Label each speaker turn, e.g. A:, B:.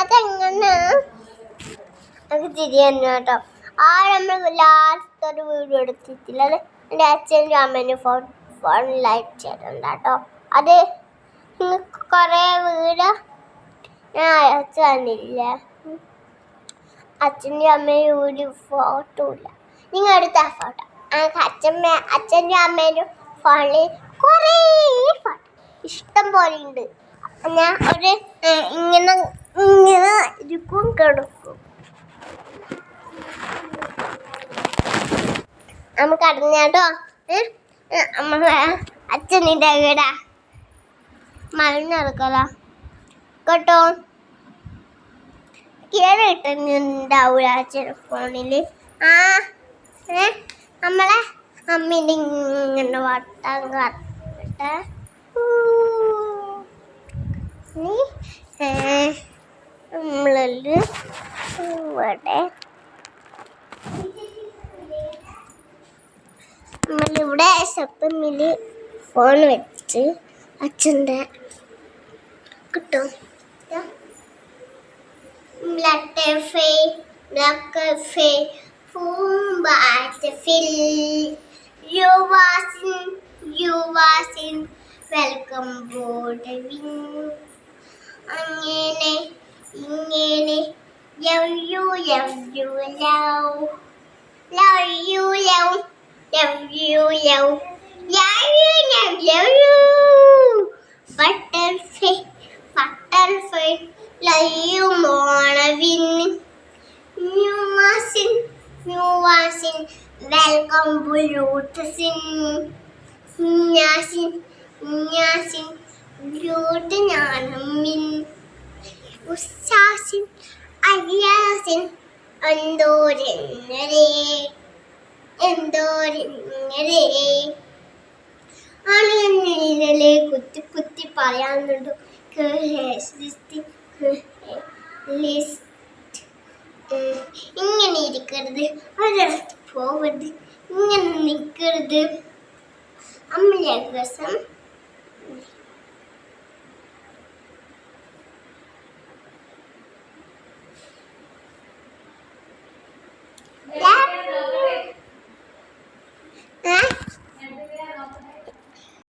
A: അതെങ്ങനെ നമുക്ക് തിരിയാൻ കേട്ടോ. നമ്മൾ ലാസ്റ്റ് ഒരു വീഡിയോ എടുത്തിട്ടില്ല, അത് എൻ്റെ അച്ഛനും അമ്മേനും ഫോണിൽ അയച്ചിട്ടുണ്ട് കേട്ടോ. അത് നിങ്ങൾക്ക് കുറേ വീഡിയോ ഞാൻ അയച്ചു തന്നില്ല. അച്ഛൻ്റെ അമ്മയും ഒരു ഫോട്ടോ ഇല്ല, നിങ്ങൾ എടുത്ത ഫോട്ടോ. അച്ഛൻ്റെ അമ്മേനും ഫോണിൽ കുറേ ഫോട്ടോ ഇഷ്ടം പോലെ ഉണ്ട്. ഞാൻ ഒരു ഇങ്ങനെ ഇരിക്കും കിടക്കും. നമുക്ക് അറിഞ്ഞാട്ടോ നമ്മളെ അച്ഛനിൻ്റെ വീടാ മറിഞ്ഞെടുക്കല കേട്ടോ. കേറിട്ടുണ്ടാവൂല അച്ഛൻ ഫോണിൽ. നമ്മളെ അമ്മേൻ്റെ ഇങ്ങനെ വട്ടം കറട്ടെ. നമ്മള് ഇവിടെ നമ്മളിവിടെ ഷപ്പില് ഫോൺ വെച്ച് അച്ഛൻ്റെ കിട്ടും. വെൽക്കം ബോർഡ് അങ്ങനെ ഇങ്ങനെ love you love you love love you love love you love love you love love you butterfly butterfly love you wanna win you mustn't welcome bluetooth nyasin ബ്യൂട്ട് ഞാനമ്മിൻ ഉസ്സാസിൻ അരിയാസിൻ എന്തോരെങ്ങരേ ആണെന്നില്ലേ കുത്തി കുത്തി പറയാനുണ്ട്. ഇങ്ങനെ ഇരിക്കരുത്, ഒരിടത്ത് പോകരുത്, ഇങ്ങനെ നിൽക്കരുത്. അമ്മ രസം